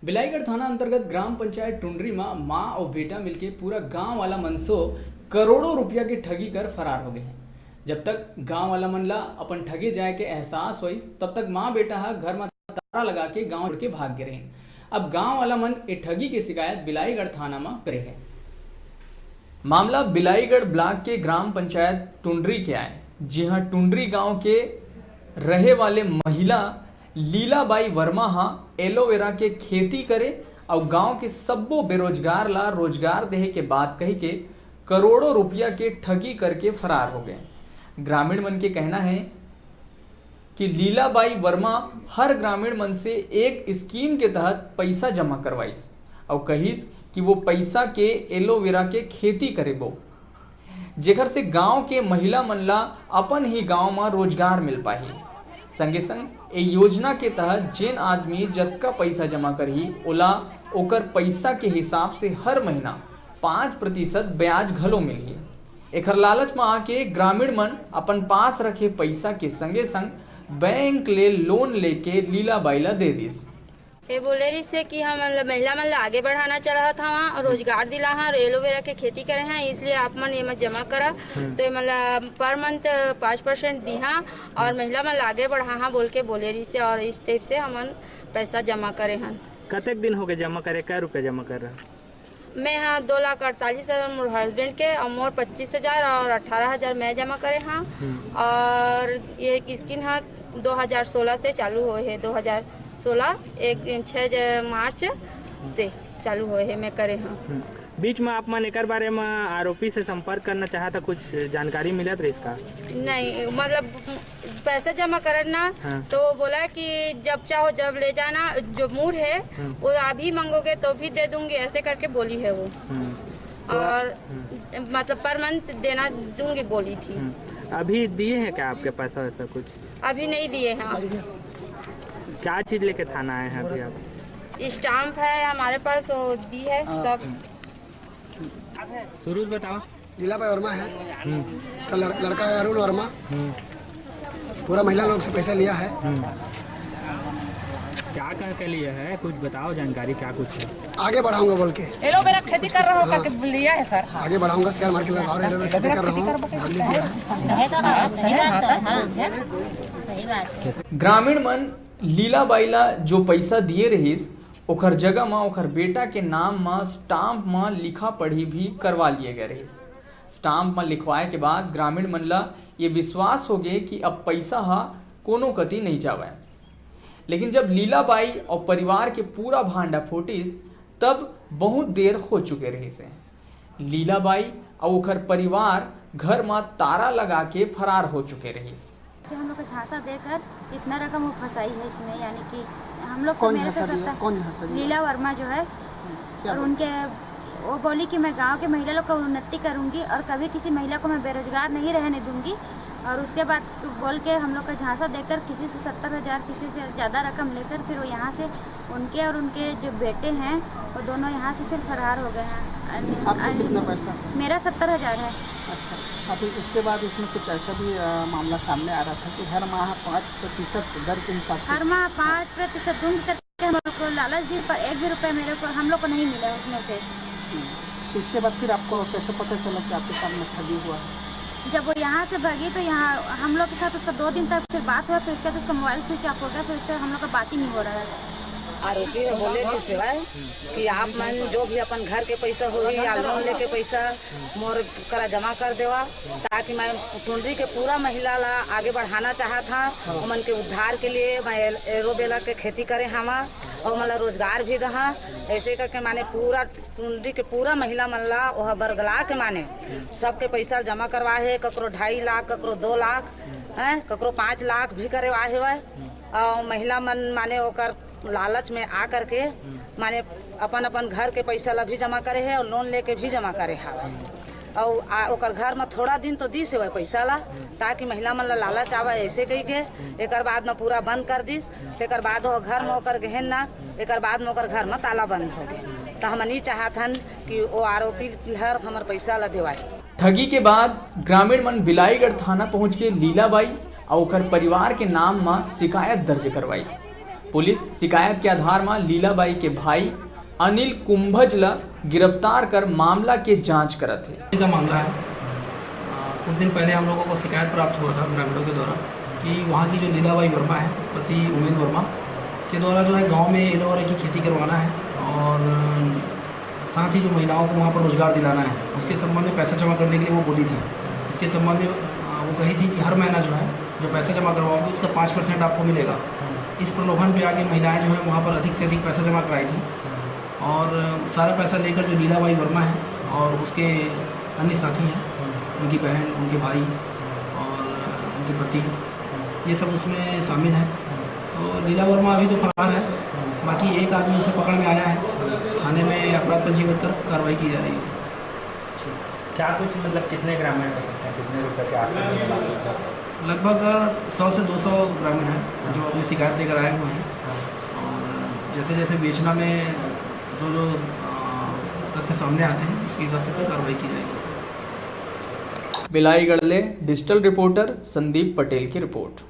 बिलाईगढ़ थाना अंतर्गत ग्राम पंचायत टुंडरी में माँ और बेटा मिलके पूरा गांव वाला मनसो करोड़ों रुपया के ठगी कर फरार हो गए हैं। जब तक गांव वाला मन ला अपन ठगे जाए के एहसास हुई तब तक माँ बेटा हा घर में ताला लगा के गांव छोड़ के भाग गए रहे। अब गांव वाला मन ए ठगी की शिकायत बिलाईगढ़ थाना में करे है। मामला बिलाईगढ़ ब्लॉक के ग्राम पंचायत टुंडरी के आए। जी हाँ, टुंडरी गांव के रहे वाले महिला लीलाबाई वर्मा हा एलोवेरा के खेती करे और गांव के सब्बो बेरोजगार ला रोजगार देहे के बात कही के करोड़ों रुपया के ठगी करके फरार हो गए। ग्रामीण मन के कहना है कि लीलाबाई वर्मा हर ग्रामीण मन से एक स्कीम के तहत पैसा जमा करवाईस और कहिस कि वो पैसा के एलोवेरा के खेती करेबो, जेकर से गांव के महिला मन ला अपन ही गांव में रोजगार मिल पाही। संगे संग ए योजना के तहत जेन आदमी जतका पैसा जमा करही ओला ओकर पैसा के हिसाब से हर महीना 5% ब्याज घलो मिलही। एकर लालच में आके ग्रामीण मन अपन पास रखे पैसा के संगे संग बैंक ले लोन लेके लीलाबाई ला दे दिस। ये बोले रही से कि हम महिला मन आगे बढ़ाना चाहत हवा और रोजगार दिला हाँ और एलोवेरा के खेती करे हैं, इसलिए आप मन ये जमा करा तो मतलब पर मंथ 5% दी हाँ और महिला मन आगे बढ़ा हाँ बोल के बोले रही से और इस टाइप से हमन पैसा जमा करे हैं। कतेक दिन हो गए जमा करे, क्या रुपया जमा कर रहा? मैं हाँ 2,48,000 मोर हस्बैंड के और मोर 25,000 और 18,000 मैं जमा करे हाँ। और ये स्कीम हाँ 2016 से चालू हुए है। 2016 6 मार्च से चालू हुए है मैं करे हाँ। बीच में आप मन एक बारे में आरोपी से संपर्क करना चाहता, कुछ जानकारी मिलत रही इसका? नहीं, मतलब पैसा जमा करना हाँ। तो बोला कि जब चाहो जब ले जाना, जो मूड है वो अभी मांगोगे तो भी दे दूंगी, ऐसे करके बोली है वो। और मतलब पर मंथ देना दूंगी बोली थी। अभी दिए हैं क्या आपके पैसा वैसा कुछ? अभी नहीं दिए हैं। क्या चीज लेके थाना आए हैं अभी आप? स्टाम्प है हमारे पास, वो दी है सब। सुरूज बताओ। लीलाबाई वर्मा है, उसका लड़का है अरुण वर्मा। पूरा महिला लोग से पैसा लिया है। क्या कर के लिए है, कुछ बताओ जानकारी, क्या कुछ है? आगे बढ़ाऊंगा बोल के एलोवेरा खेती कर रहा हूँ करके लिया है सर। आगे बढ़ाऊंगा, शेयर मार्केट में और एलोवेरा खेती कर रहा हूँ, धान दिया है। ग्रामीण मन लीलाबाई ला जो पैसा दिए रहीस ओखर जगह में ओखर बेटा के नाम में स्टाम्प में लिखा पढ़ी भी करवा लिए गए रहीस। स्टाम्प में लिखवाए के बाद ग्रामीण मन ला ये विश्वास हो गए कि अब पैसा हा कोनो कति नहीं जावे। लेकिन जब लीलाबाई और परिवार के पूरा भांडा फोटिस तब बहुत देर हो चुके रहीस। लीलाबाई और ओखर परिवार घर में ताला लगा के फरार हो चुके रहीस। हम लोग को झांसा देकर इतना रकम वो फंसाई है इसमें, यानी कि हम लोग से मेरे से सस्ता लीला वर्मा जो है, और उनके वो बोली कि मैं गांव के महिला लोग को उन्नति करूंगी और कभी किसी महिला को मैं बेरोजगार नहीं रहने दूंगी। और उसके बाद बोल के हम लोग का झांसा देकर किसी से 70,000 किसी से ज़्यादा रकम लेकर फिर वो यहाँ से उनके और उनके जो बेटे हैं वो दोनों यहाँ से फिर फरार हो गए हैं। आपको कितना पैसा? मेरा 70,000 है। अच्छा, अभी उसके बाद उसमें कुछ ऐसा भी मामला सामने आ रहा था कि हर माह 5% दर के हिसाब से हर माह 5% दूंगी करके हम लोग को लालच दी, पर 1 भी रुपये मेरे को हम लोग को नहीं मिला उसमें से। तो इसके बाद फिर आपको कैसे पता चला कि आपके साथ में ठगी हुआ? जब वो यहाँ से भागी तो यहाँ हम लोग के साथ उसका 2 दिन तक फिर बात हुआ, फिर उसके बाद उसका मोबाइल स्विच ऑफ हो गया, फिर उससे हम लोग का बात ही नहीं हो रहा है। आरोपी ने बोले कि सिवाय कि आप मन जो भी अपन घर के पैसा होगी या लोन लेके पैसा मोर करा जमा कर देवा, ताकि मैं टुंडरी के पूरा महिला ला आगे बढ़ाना चाहत था। उमन के उद्धार के लिए मैं एलोवेरा के खेती करे हवा और मतलब रोजगार भी रहा। ऐसे करके माने पूरा टुंडरी के पूरा महिला मन ला वह बरगला के माने सबके पैसा जमा करवा है। ककरो 2.5 लाख, ककरो 2 लाख है, ककरो 5 लाख भी करवा है। और महिला मन माने ओकर लालच में आ करके माने अपन अपन घर के पैसा ला भी जमा करे है और लोन लेके भी जमा करे है। और ओकर घर में थोड़ा दिन तो दी से वह पैसा ला, ताकि महिला मन ला लालच आवा ऐसे कही के एक बाद में पूरा बंद कर दिस। एक बाद वो घर में ओकर गहन ना, एक बाद में ओकर घर में ताला बंद हो गए। तो हम नहीं चाहतन कि वो आरोपी हर हमार पैसा ला देवाए। ठगी के बाद ग्रामीण मन बिलाईगढ़ थाना पहुंच के लीलाबाई और ओकर परिवार के नाम में शिकायत दर्ज करवाई। पुलिस शिकायत के आधार में लीलाबाई के भाई अनिल कुंभज ला गिरफ्तार कर मामला के जांच करत है। का मामला है, कुछ दिन पहले हम लोगों को शिकायत प्राप्त हुआ था ग्रामीणों के द्वारा कि वहाँ की जो लीलाबाई वर्मा है, पति उमेश वर्मा के द्वारा जो है गांव में एलोवेरा की खेती करवाना है और साथ ही जो महिलाओं को वहाँ पर रोजगार दिलाना है, उसके संबंध में पैसा जमा करने के लिए वो बोली थी। इसके संबंध में वो कही थी कि हर महीना जो है जो पैसा जमा करवाओगे उसका 5% आपको मिलेगा। इस प्रलोभन पे आके महिलाएं जो है वहाँ पर अधिक से अधिक पैसा जमा कराई थी और सारा पैसा लेकर जो लीलाबाई वर्मा है और उसके अन्य साथी हैं, उनकी बहन, उनके भाई और उनके पति, ये सब उसमें शामिल हैं। तो लीला वर्मा अभी तो फरार है, बाकी एक आदमी उसमें पकड़ में आया है, थाने में अपराध पंजीबद्ध कर कार्रवाई की जा रही है। क्या कुछ मतलब कितने ग्रामीण हो सकते हैं, कितने रुपए के आसपास में ला सकते हैं? लगभग 100 से 200 ग्रामीण हैं जो अपनी शिकायत लेकर आए हुए हैं और जैसे जैसे बेचना में जो तथ्य सामने आते हैं उसके हिसाब से कार्रवाई की जाएगी। बिलाईगढ़ ले डिजिटल रिपोर्टर संदीप पटेल की रिपोर्ट।